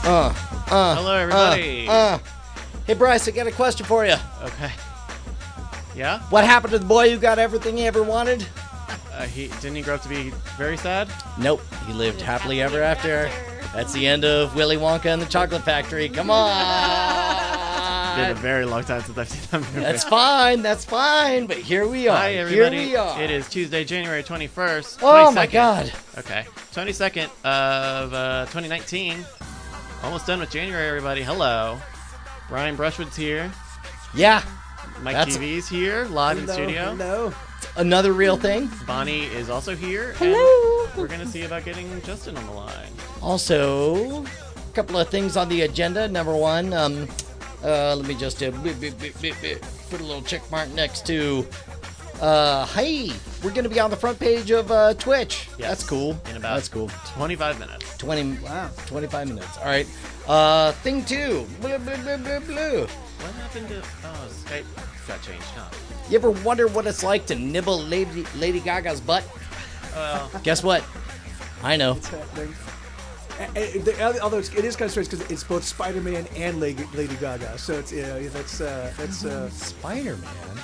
Hello, everybody. Hey, Bryce, I got a question for you. Okay. Yeah? What happened to the boy who got everything he ever wanted? Didn't he grow up to be very sad? Nope. He lived happily ever after. That's the end of Willy Wonka and the Chocolate Factory. Come on. It's been a very long time since I've seen that movie. That's fine. That's fine. But here we are. Hi, everybody. Here we are. It is Tuesday, January 21st. Oh, 22nd. my God. Okay. 22nd of 2019. Almost done with January, everybody. Hello. Brian Brushwood's here. Yeah. Mike TV's here, live in studio. Hello. Another real thing. Bonnie is also here. Hello. And we're going to see about getting Justin on the line. Also, a couple of things on the agenda. Number one, let me just put a little check mark next to, hey, we're going to be on the front page of Twitch. Yes. That's cool. In about That's cool. 25 minutes. 25 minutes. All right. Thing two. Blue, blue, blue, blue, blue. What happened to... Oh, Skype got changed, huh? You ever wonder what it's like to nibble Lady Gaga's butt? Well... Guess what? I know. It's happening. Although it is kind of strange because it's both Spider-Man and Lady Gaga, so it's that's Spider-Man?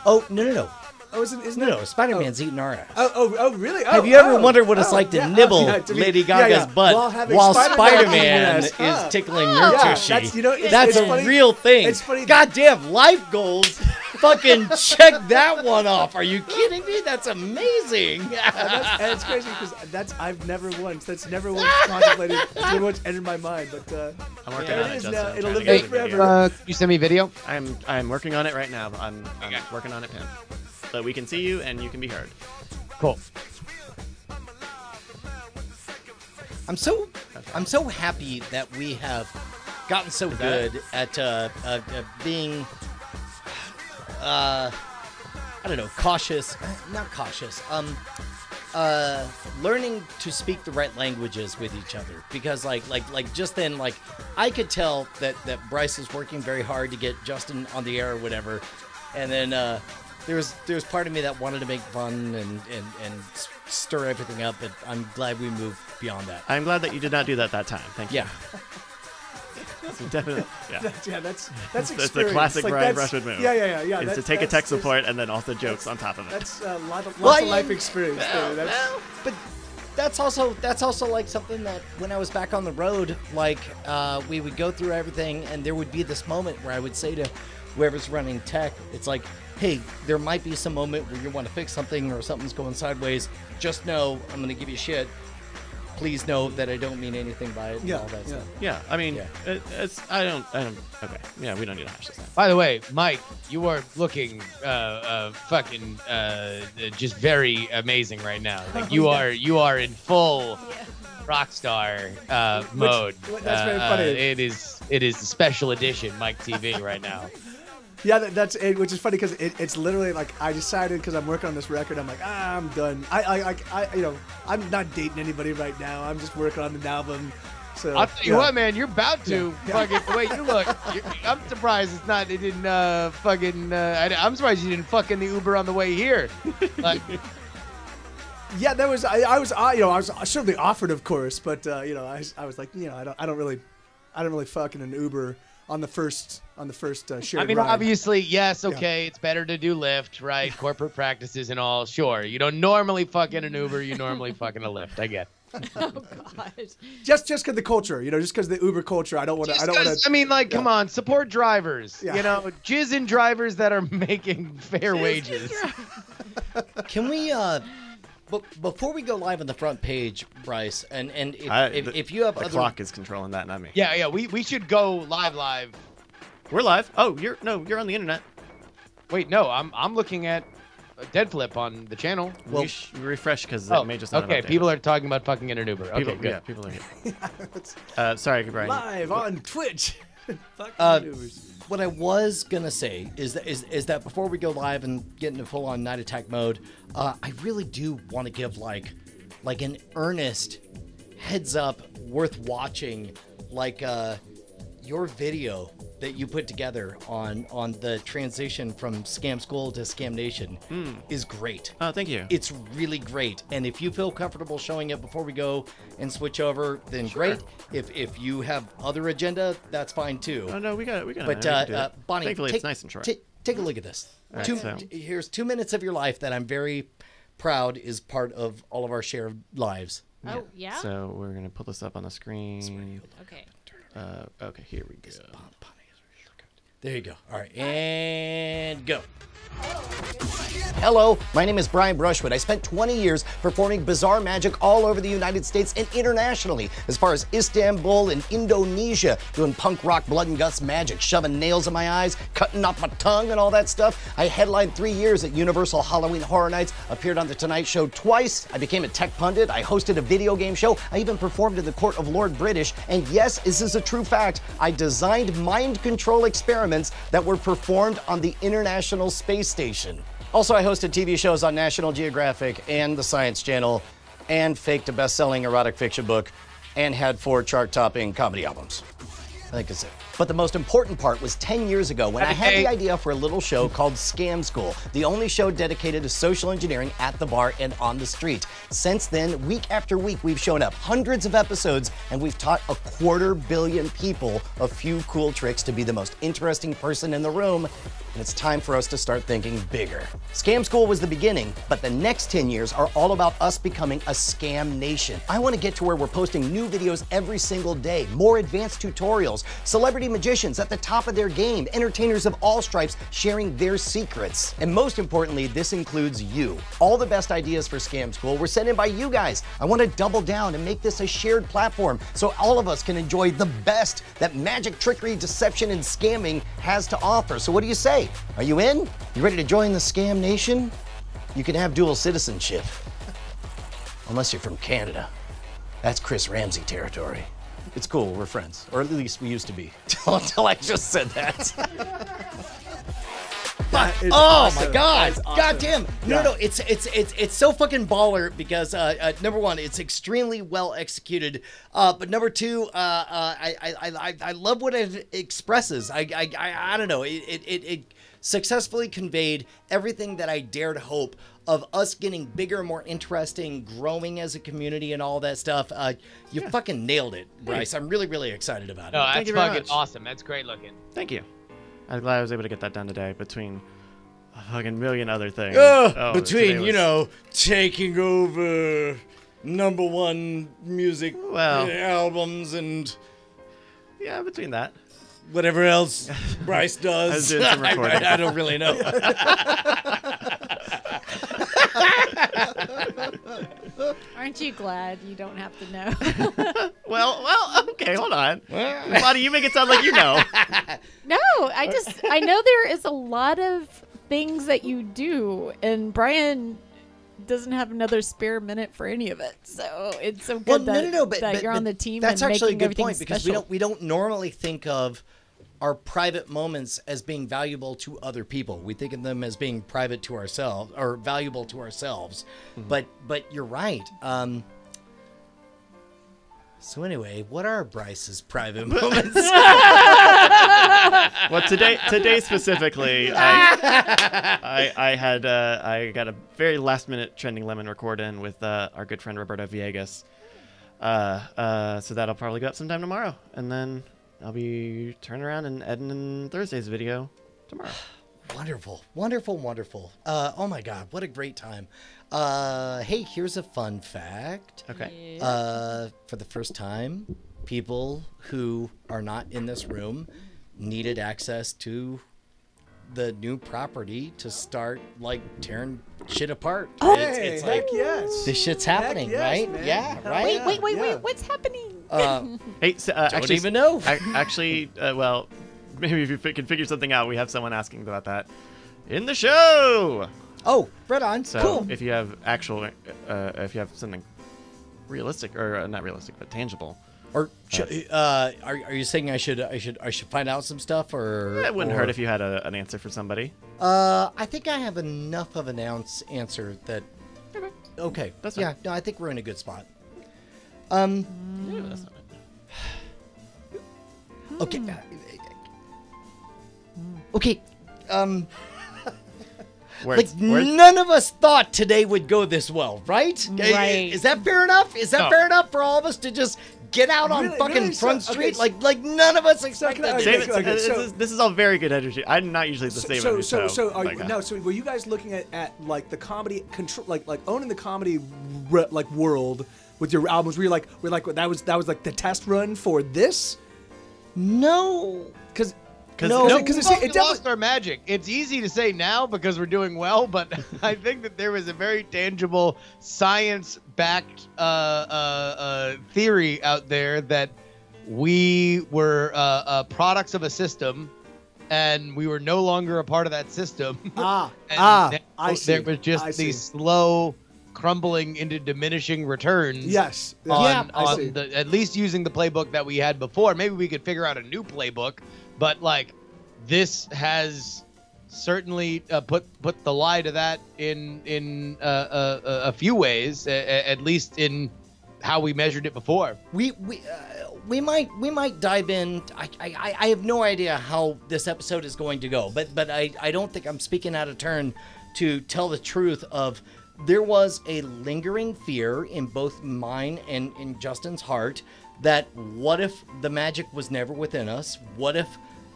Oh, no. Oh, isn't No, Spider-Man's eating our ass. Oh, really? Have you ever wondered what it's like to nibble Lady Gaga's butt while Spider-Man is tickling your tushy? That's a funny. real thing. It's funny. Goddamn, life goals. Fucking check that one off. Are you kidding me? That's amazing. And it's crazy because I've never once contemplated, never once entered my mind, but I'm working on it, Justin. It'll live there forever. Can you send me video? I'm working on it right now. I'm working on it, Pim. So we can see you and you can be heard. Cool. I'm so happy that we have gotten so good at being I don't know, cautious, not cautious, learning to speak the right languages with each other, because like just then, like, I could tell that Bryce is working very hard to get Justin on the air or whatever, and then there was part of me that wanted to make fun and stir everything up, but I'm glad we moved beyond that. I'm glad that you did not do that time. Thank you. Yeah. So definitely, That's That's a experience. classic Brian Brushwood move. Yeah. Is to take a tech support and then also jokes on top of it. That's lots of life experience. But that's also like something that when I was back on the road, like we would go through everything, and there would be this moment where I would say to whoever's running tech, it's like, hey, there might be some moment where you want to fix something or something's going sideways. Just know I'm going to give you shit. Please know that I don't mean anything by it and all that stuff. Yeah, I mean, it's I don't. Okay, yeah, we don't need to hash this out. By the way, Mike, you are looking fucking just very amazing right now. Like you are in full rock star mode. That's very funny. It is the special edition Mike TV right now. Yeah, that's it, which is funny because it's literally like I decided because I'm working on this record. I'm like, I'm done. I'm not dating anybody right now. I'm just working on an album. So I'll tell you what, man, you're about to fucking the way you look. I'm surprised it didn't fucking. I'm surprised you didn't fuck in the Uber on the way here. Like, yeah, there was. I was certainly offered, of course, but I was like, I don't really fuck in an Uber on the first shared I mean, ride. obviously, yes, okay, it's better to do Lyft, right? Corporate practices and all, sure. You don't normally fuck in an Uber, you normally fuck in a Lyft. I get. Oh God! Just because the culture, just because the Uber culture, I don't want to. I mean, like, come on, support drivers. Yeah. Jizz in drivers that are making fair wages. Can we before we go live on the front page, Bryce, and if you have the clock is controlling that, not me. Yeah, we should go live. We're live. Oh, you're on the internet. Wait, no, I'm looking at Dead Flip on the channel. Well, refresh because it may just not okay. update. People are talking about fucking in an Uber. Okay, good. Yeah, people are. Sorry, Brian. Live on Twitch. What I was gonna say is that before we go live and get into full-on night attack mode, I really do want to give like an earnest heads up worth watching, like your video that you put together on the transition from Scam School to Scam Nation is great. Oh, thank you. It's really great. And if you feel comfortable showing it before we go and switch over, then great. If you have other agenda, that's fine too. Oh no, we got it. But Bonnie, thankfully it's nice and short. Take a look at this. Right, Here's 2 minutes of your life that I'm very proud is part of all of our shared lives. Oh, yeah? So we're gonna pull this up on the screen. Okay. Okay, here we go. There you go. All right, and go. Hello, my name is Brian Brushwood. I spent 20 years performing bizarre magic all over the United States and internationally, as far as Istanbul and Indonesia, doing punk rock blood and guts magic, shoving nails in my eyes, cutting off my tongue and all that stuff. I headlined 3 years at Universal Halloween Horror Nights, appeared on The Tonight Show twice. I became a tech pundit. I hosted a video game show. I even performed in the court of Lord British. And yes, this is a true fact. I designed mind control experiments that were performed on the International Space Station. Also, I hosted TV shows on National Geographic and the Science Channel, and faked a best-selling erotic fiction book, and had 4 chart-topping comedy albums. I think that's it. But the most important part was 10 years ago when I had the idea for a little show called Scam School, the only show dedicated to social engineering at the bar and on the street. Since then, week after week, we've shown up hundreds of episodes, and we've taught 250 million people a few cool tricks to be the most interesting person in the room. And it's time for us to start thinking bigger. Scam School was the beginning, but the next 10 years are all about us becoming a scam nation. I want to get to where we're posting new videos every single day, more advanced tutorials, celebrity magicians at the top of their game, entertainers of all stripes sharing their secrets. And most importantly, this includes you. All the best ideas for Scam School were sent in by you guys. I want to double down and make this a shared platform so all of us can enjoy the best that magic, trickery, deception, and scamming has to offer. So what do you say? Are you in? You ready to join the Scam Nation? You can have dual citizenship. Unless you're from Canada. That's Chris Ramsey territory. It's cool, we're friends. Or at least we used to be. Until I just said that. Oh awesome. my God! Awesome. God damn! Yeah. No, it's so fucking baller because number one, it's extremely well executed. But number two, I love what it expresses. I don't know. It successfully conveyed everything that I dared hope of us getting bigger, more interesting, growing as a community, and all that stuff. You fucking nailed it, Bryce. I'm really, really excited about it. No, Thank that's you very fucking much. awesome. That's great looking. Thank you. I'm glad I was able to get that done today between a fucking million other things. Between, today was- you know, taking over #1 music albums and Yeah, between that. whatever else Bryce does. I was doing some recording. I don't really know. Aren't you glad you don't have to know? Well, okay, hold on. Bonnie, you make it sound like you know. No, I know there is a lot of things that you do, and Brian doesn't have another spare minute for any of it. So it's so good that you're on the team. That's and actually a making good everything point because special. we don't normally think of our private moments as being valuable to other people. We think of them as being private to ourselves or valuable to ourselves. Mm-hmm. But you're right. So anyway, what are Bryce's private moments? Well, today specifically, I got a very last minute Trending Lemon record in with our good friend Roberto Villegas. So that'll probably go up sometime tomorrow, and then I'll be turning around and editing Thursday's video tomorrow. Wonderful, wonderful, wonderful. Oh my God, what a great time. Hey, here's a fun fact. Okay. For the first time, people who are not in this room needed access to the new property to start like tearing shit apart. It's like yes. this shit's happening, yes, right? man. Yeah, Hell right. yeah. Wait, what's happening? Hey, so, Don't actually, even know. Well, maybe if you can figure something out, we have someone asking about that in the show. Oh, right on. So Cool. if you have if you have something realistic or not realistic but tangible, Or are you saying I should find out some stuff or? it wouldn't hurt if you had an answer for somebody. I think I have enough of an answer that. Okay. That's yeah. fine. No, I think we're in a good spot. Yeah, that's not it. Okay. Okay, Words. none of us thought today would go this well, right? Right. Is that fair enough? Is that fair enough for all of us to just get out on fucking Front Street? Okay, like none of us expected can I- this. David, so- this is all very good energy. I'm not usually the same energy. So were you guys looking at like the comedy control, like owning the comedy like world with your albums? Were you like that was like the test run for this? No. Because We lost our magic. It's easy to say now because we're doing well, but I think that there was a very tangible science-backed theory out there that we were products of a system, and we were no longer a part of that system. I see. There was just these slow crumbling into diminishing returns. Yes. On at least using the playbook that we had before. Maybe we could figure out a new playbook, but like this has certainly put the lie to that in a few ways, at least in how we measured it before. We might dive in. I have no idea how this episode is going to go, but I don't think I'm speaking out of turn to tell the truth of there was a lingering fear in both mine and in Justin's heart that what if the magic was never within us? What if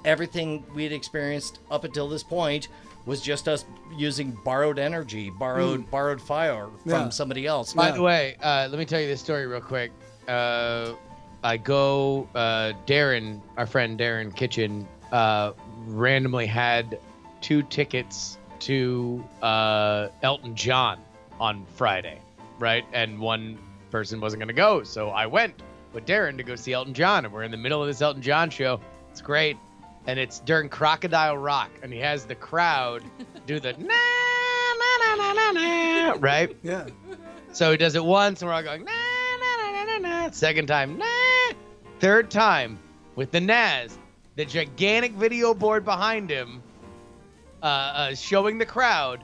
everything we had experienced up until this point was just us using borrowed energy, borrowed fire from somebody else? By the way, let me tell you this story real quick. I go, Darren, our friend Darren Kitchen, randomly had 2 tickets to Elton John on Friday, right? And one person wasn't going to go, so I went with Darren to go see Elton John, and we're in the middle of this Elton John show. It's great, and it's during Crocodile Rock, and he has the crowd do the na na na na na, right? Yeah. So he does it once, and we're all going na na na na na. Second time, na. Third time with the Naz, the gigantic video board behind him, showing the crowd.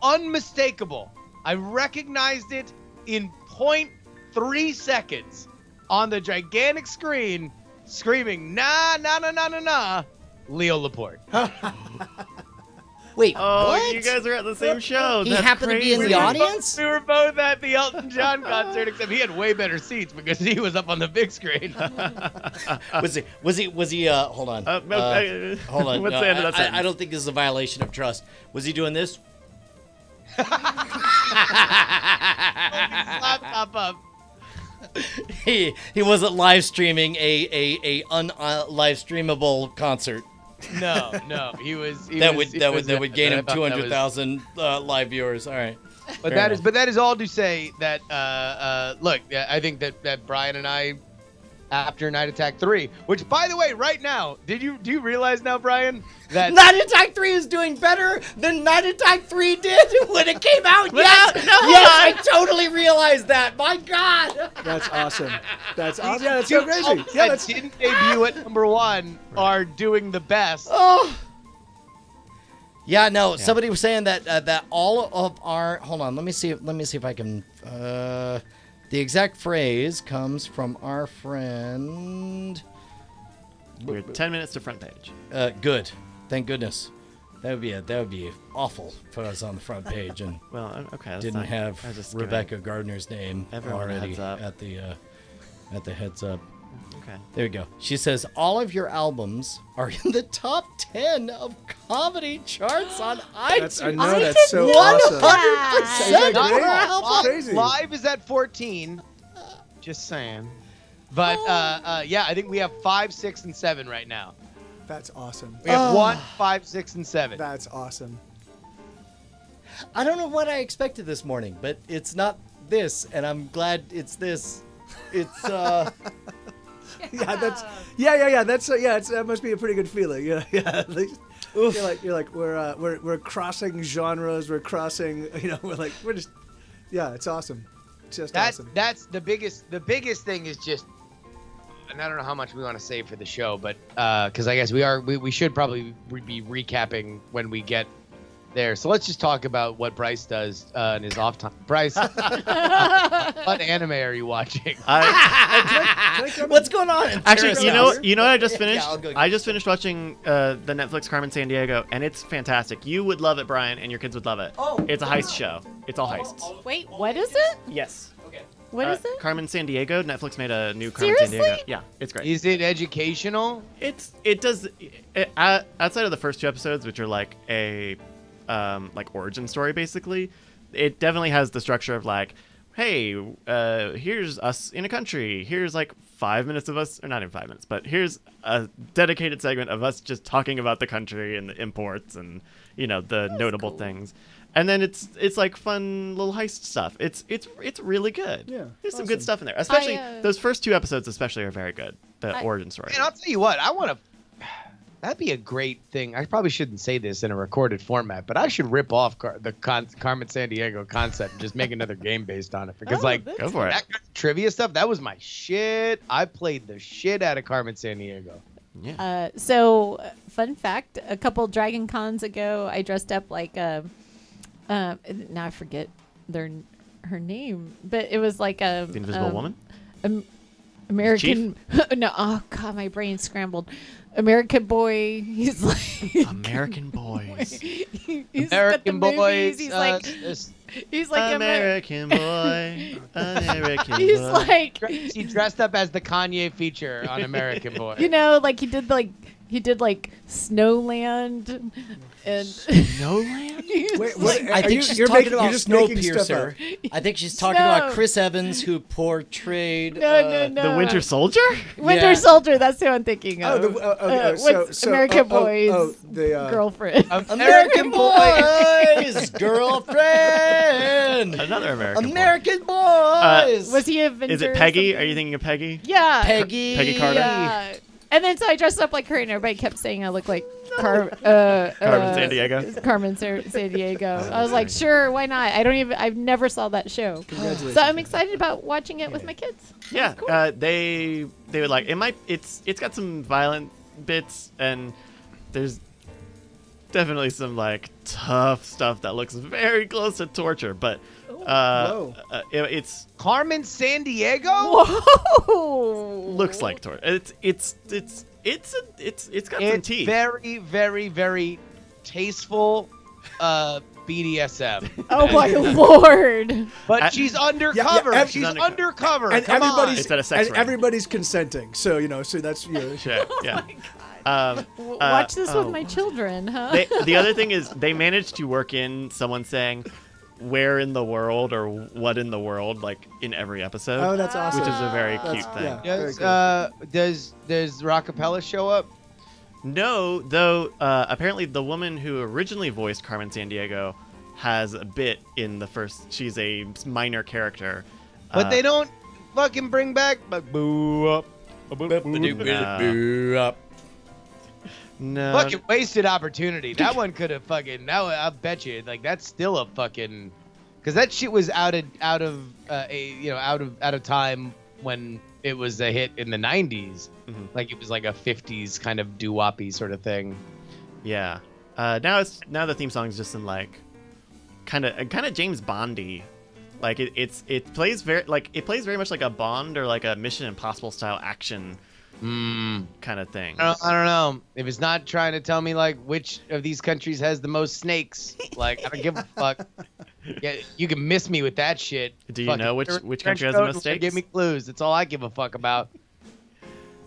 Unmistakable. I recognized it in 0.3 seconds on the gigantic screen, screaming, na, na, na, na, na, na, Leo Laporte. Wait, Oh, what? you guys are at the same show. He That's happened to be in crazy. the audience? We were both at the Elton John concert, except he had way better seats because he was up on the big screen. Was he hold on. Hold on. What's the end of that sentence? I don't think this is a violation of trust. Was he doing this? Laptop up. He wasn't live streaming a live streamable concert. No, he was. That would gain him 200,000 live viewers. All right. But that is all to say that look, I think that Brian and I, after Night Attack 3, which by the way, right now, do you realize now, Brian, that Night Attack 3 is doing better than Night Attack 3 did when it came out? Yes, I totally realized that. My God. That's awesome. That's awesome. Yeah, that's so crazy. Yeah, that that's didn't debut at #1 are doing the best. Oh. Yeah, no. Somebody was saying that all of our. Hold on. Let me see if I can. The exact phrase comes from our friend. We're 10 minutes to front page. Good. Thank goodness. That would be awful for us on the front page and Well, okay. That's didn't fine. have I was just Rebecca Gardner's name everyone a already heads up. at the heads up. Okay. There you go. She says all of your albums are in the top 10 of comedy charts on iTunes. I know that's so awesome. 100% That's of our great. albums. Crazy. Live is at 14. Just saying. But yeah, I think we have 5, 6, and 7 right now. That's awesome. We have 1, 5, 6, and 7. That's awesome. I don't know what I expected this morning, but it's not this, and I'm glad it's this. It's Yeah, that's That's that must be a pretty good feeling. Yeah. At least you're like we're crossing genres. We're crossing. We're just. Yeah, it's awesome. Just awesome. That's the biggest thing is just, and I don't know how much we want to save for the show, but because I guess we should probably be recapping when we get there. So let's just talk about what Bryce does in his off time. Bryce, what anime are you watching? What's going on? Actually, you know what I just finished? Yeah, I just finished watching the Netflix Carmen Sandiego, and it's fantastic. You would love it, Brian, and your kids would love it. Oh. It's a heist show. It's all heists. Wait, what is it? Yes. What is it? Carmen Sandiego. Netflix made a new Carmen Seriously? Sandiego. Yeah, it's great. Is it educational? Outside of the first 2 episodes, which are like a like origin story basically, it definitely has the structure of like, hey, here's us in a country. Here's like 5 minutes of us, or not even 5 minutes, but here's a dedicated segment of us just talking about the country and the imports and the notable things. And then it's like fun little heist stuff. It's really good. Yeah, there's some good stuff in there. Especially those first 2 episodes, especially are very good. The origin story. And I'll tell you what, that'd be a great thing. I probably shouldn't say this in a recorded format, but I should rip off the Carmen Sandiego concept and just make another game based on it. Because go for it. That kind of trivia stuff, that was my shit. I played the shit out of Carmen Sandiego. Yeah. So, fun fact: a couple Dragon Cons ago, I dressed up like now I forget her name, but it was like The Invisible Woman? American. No, oh god, my brain scrambled. American Boy. He's like American Boys. he's American got the Boys. movies, he's like American Boy. American He's Boy. like He dressed up as the Kanye feature on American Boy. like he did Snowland and Snowland? Wait, what, I think she's talking about Snowpiercer. Snowpiercer. I think she's talking about Chris Evans, who portrayed no. The Winter Soldier? Winter Soldier. That's who I'm thinking of. So American Boy's the girlfriend. American Boys girlfriend. Another American American Boys. Was he a Avenger? Is it Peggy? Are you thinking of Peggy? Yeah. Peggy Carter? Yeah. And then so I dressed up like her, and everybody kept saying I look like Carmen Sandiego. Carmen Sandiego. I was like, sure, why not? I've never saw that show. Congratulations. So I'm excited about watching it with my kids. Yeah, Cool. they would like it. It's got some violent bits, and there's definitely some like tough stuff that looks very close to torture, but it's Carmen Sandiego? Whoa! looks like torture. It's got some teeth. Very, very, very tasteful BDSM. Oh my lord! But she's undercover. yeah, she's undercover. undercover. And Come on. It's at a sex and ring. everybody's consenting. So so that's Sure, yeah. Watch this with my children, huh? The other thing is they managed to work in someone saying where in the world or what in the world, like in every episode. Oh, that's awesome. Which is a very cute thing. Yeah, very Does cool. does Rockapella show up? No, though apparently the woman who originally voiced Carmen Sandiego has a bit in the first. She's a minor character. But they don't fucking bring back boo up. No. Fucking wasted opportunity. That one could have fucking. Now I bet you like that's still a fucking. Because that shit was out of time when it was a hit in the 90s. Mhm. Like it was like a 50s kind of doo-woppy sort of thing. Yeah. Now the theme song is just in like kind of James Bondy. Like it plays very much like a Bond or like a Mission Impossible style action kind of thing. I don't know. If it's not trying to tell me like which of these countries has the most snakes, like I don't give a fuck. Yeah, you can miss me with that shit. Do you Fucking know which Trench country has the coat most and snakes? Give me clues. That's all I give a fuck about.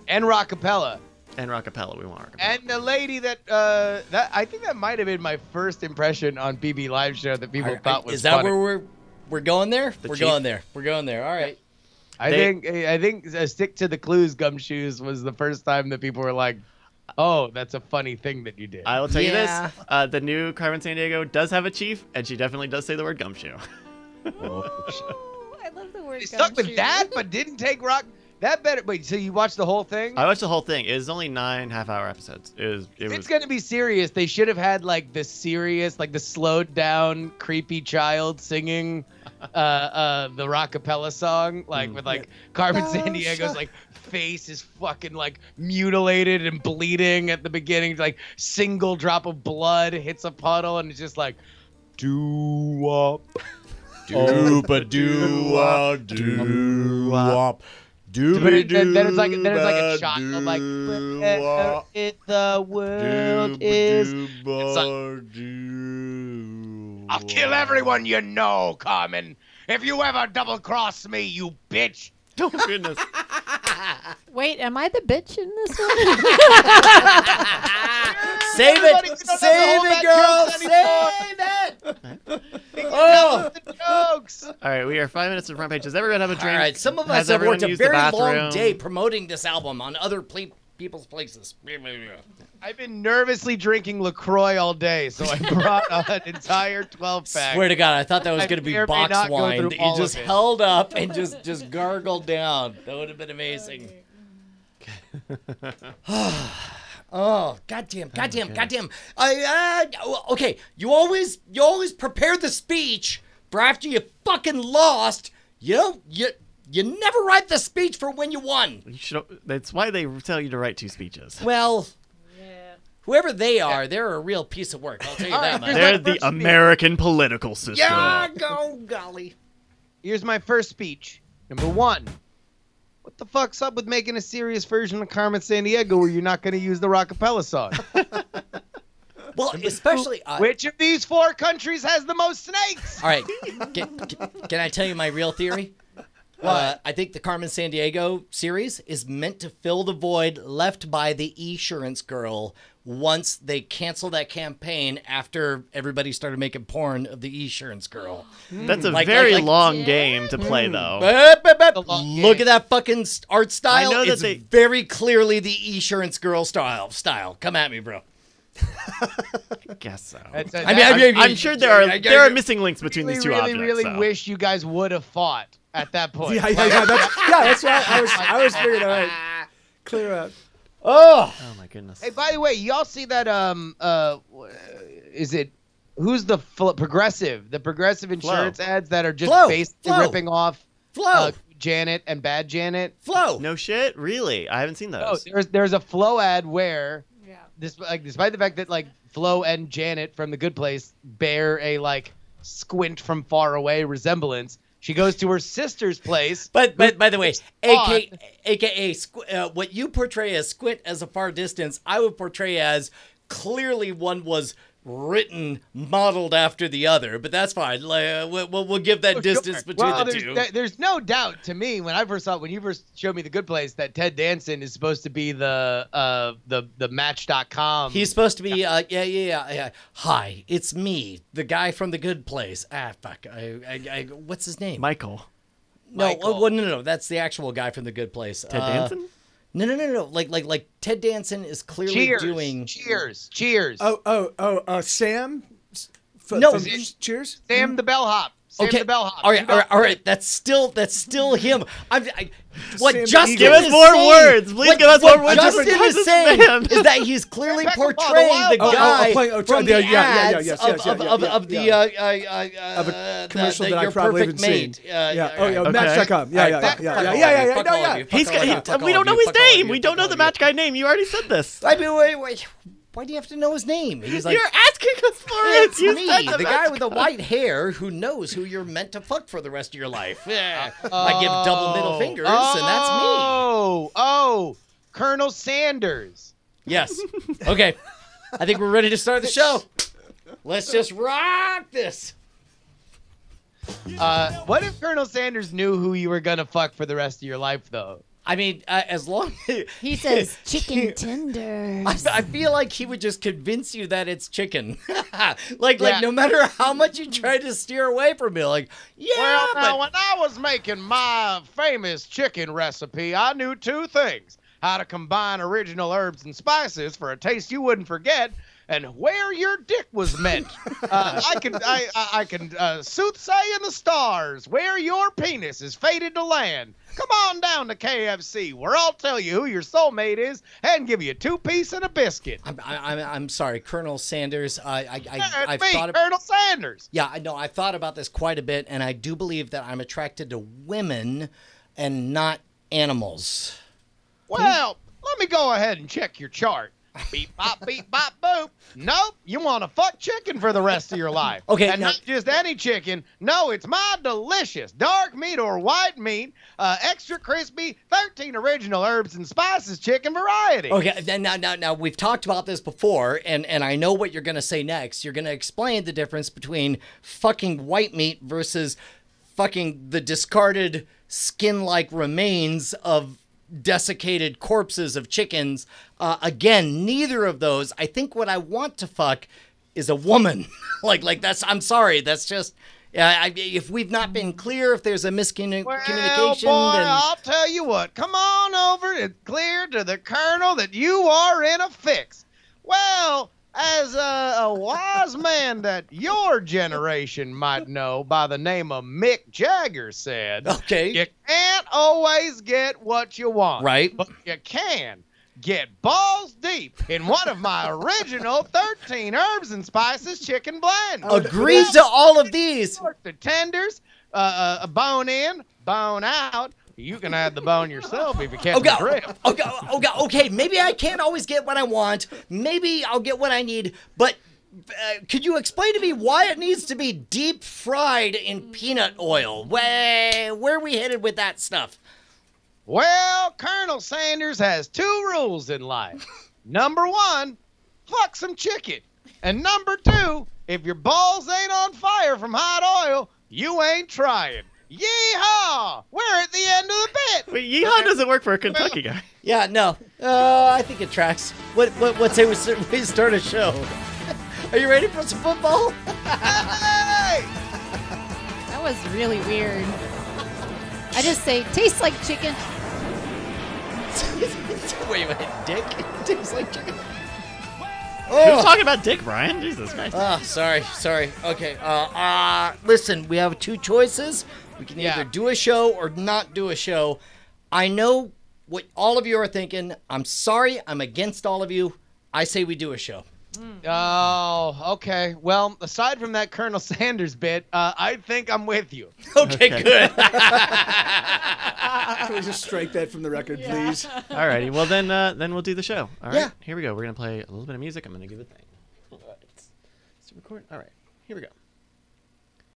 And Rockapella. And Rockapella, we want Rockapella. And the lady that I think that might have been my first impression on BB Live Show that people thought was Is that funny. where we're going there? The We're chief? going there. We're going there. All right. I think stick to the clues gumshoes was the first time that people were like, "Oh, that's a funny thing that you did." I will tell you Yeah. this: the new Carmen Sandiego does have a chief, and she definitely does say the word gumshoe. Oh, I love the word. They stuck with gumshoe. that, but didn't take rock. That better. Wait, so you watched the whole thing? I watched the whole thing. It was only 9 half-hour episodes. It's gonna be serious. They should have had like the serious, like the slowed down, creepy child singing the rockapella song, like with like Carmen Sandiego's like face is fucking like mutilated and bleeding at the beginning. Like single drop of blood hits a puddle, and it's just like doo-wop. Dooba-doo-wop, doo-wop. Then it's like a shot of like wherever the world is. I'll kill everyone you know, Carmen. If you ever double cross me, you bitch. Oh goodness. Wait, am I the bitch in this one? Save it, girl. Save it. Oh, the jokes. All right, we are 5 minutes in front page. Does everyone have a drink? All right, some of Has us have everyone worked a used the very long bathroom? day promoting this album on other people's places. I've been nervously drinking LaCroix all day, so I brought an entire 12-pack. Swear to God, I thought that was I going to be may or may box not go wine through that you all just of it. held up and just gargled down. That would have been amazing. Oh, goddamn. Okay, you always prepare the speech, but after you fucking lost, you never write the speech for when you won. You should. That's why they tell you to write 2 speeches. Well, whoever they are, they're a real piece of work. I'll tell you that much. They're the American political system. Yeah, go golly. Here's my first speech. Number 1. What the fuck's up with making a serious version of Carmen Sandiego where you're not going to use the rockapella song? Well, especially... Which of these 4 countries has the most snakes? All right, can I tell you my real theory? I think the Carmen Sandiego series is meant to fill the void left by the Esurance girl once they canceled that campaign after everybody started making porn of the Esurance girl. That's a very long game to play, though. Look at that fucking art style. I know that it's very clearly the Esurance girl style. Come at me, bro. I guess so. I'm sure there are missing links between these two objects. I really so. wish you guys would have fought at that point. Yeah. That's right. I was figuring out. Clear out. Oh my goodness. Hey, by the way, y'all see that? Is it who's the Progressive? The Progressive insurance ads that are just basically ripping off Janet and Bad Janet. Flo. No shit, really? I haven't seen those. Oh, there's a Flo ad where despite the fact that like Flo and Janet from The Good Place bear a like squint from far away resemblance. She goes to her sister's place. But by the way, AKA what you portray as squint as a far distance, I would portray as clearly one was written, modeled after the other. But that's fine. We'll give that distance between the two. There's no doubt to me when you first showed me The Good Place that Ted Danson is supposed to be the Match.com. He's supposed to be yeah. Hi, it's me, the guy from The Good Place. Fuck. I what's his name? Michael. No. That's the actual guy from The Good Place. Ted Danson? No. Like Ted Danson is clearly doing. Cheers. Sam. Cheers. Sam the bellhop. The bellhop. All right. That's still him. What Sam Justin give is us more saying, words. Please give us more words. Justin is saying is that he's clearly portraying the guy from the ads of a commercial that I Your probably Perfect haven't seen. Mate. Match.com. Yeah. We don't know his name. We don't know the match guy name. You already said this. I mean, wait. Why do you have to know his name? He's like, you're asking us for it. It's me, the guy with the white hair who knows who you're meant to fuck for the rest of your life. I give double middle fingers, and that's me. Oh, Colonel Sanders. Yes. Okay. I think we're ready to start the show. Let's just rock this. What if Colonel Sanders knew who you were gonna fuck for the rest of your life, though? I mean, as long as... He says chicken tenders. I feel like he would just convince you that it's chicken. like no matter how much you try to steer away from it, like, Now, when I was making my famous chicken recipe, I knew 2 things. How to combine original herbs and spices for a taste you wouldn't forget, and where your dick was meant. I can soothsay in the stars where your penis is fated to land. Come on down to KFC, where I'll tell you who your soulmate is and give you a 2-piece and a biscuit. I'm sorry, Colonel Sanders. I've Colonel Sanders. Yeah, I know. I've thought about this quite a bit, and I do believe that I'm attracted to women and not animals. Well, let me go ahead and check your chart. Beep, bop, boop. Nope, you want to fuck chicken for the rest of your life. Okay, and not just any chicken. No, it's my delicious dark meat or white meat, extra crispy, 13 original herbs and spices chicken variety. Okay, then now we've talked about this before, and I know what you're gonna say next. You're gonna explain the difference between fucking white meat versus fucking the discarded skin-like remains of desiccated corpses of chickens. Again, neither of those. I think what I want to fuck is a woman. like that's. I'm sorry. That's just. If we've not been clear, if there's a miscommunication, well, boy, then I'll tell you what. Come on over. It's clear to the Colonel that you are in a fix. Well, as a wise man that your generation might know by the name of Mick Jagger said, okay, you can't always get what you want. Right. But you can get balls deep in one of my original 13 herbs and spices chicken blends. Agreed to all of these. The tenders, a bone in, bone out. You can add the bone yourself if you catch the drift. Okay, maybe I can't always get what I want. Maybe I'll get what I need. But could you explain to me why it needs to be deep fried in peanut oil? Where are we headed with that stuff? Well, Colonel Sanders has 2 rules in life. Number 1, fuck some chicken. And number 2, if your balls ain't on fire from hot oil, you ain't trying. Yeehaw! We're at the end of the bit. Wait, yeehaw doesn't work for a Kentucky guy. Yeah, no. I think it tracks. What say we start a show? Are you ready for some football? Hey! That was really weird. I just say, tastes like chicken. Wait, dick? It tastes like chicken. Who's talking about dick, Brian? Jesus Christ. Sorry. Okay. Listen, we have 2 choices. We can either do a show or not do a show. I know what all of you are thinking. I'm sorry. I'm against all of you. I say we do a show. Oh, okay. Well, aside from that Colonel Sanders bit, I think I'm with you. Okay. Good. Can we just strike that from the record, please? Alrighty. Well, then we'll do the show. All right. Yeah. Here we go. We're gonna play a little bit of music. I'm gonna give it a thing. All right. It's record. All right. Here we go.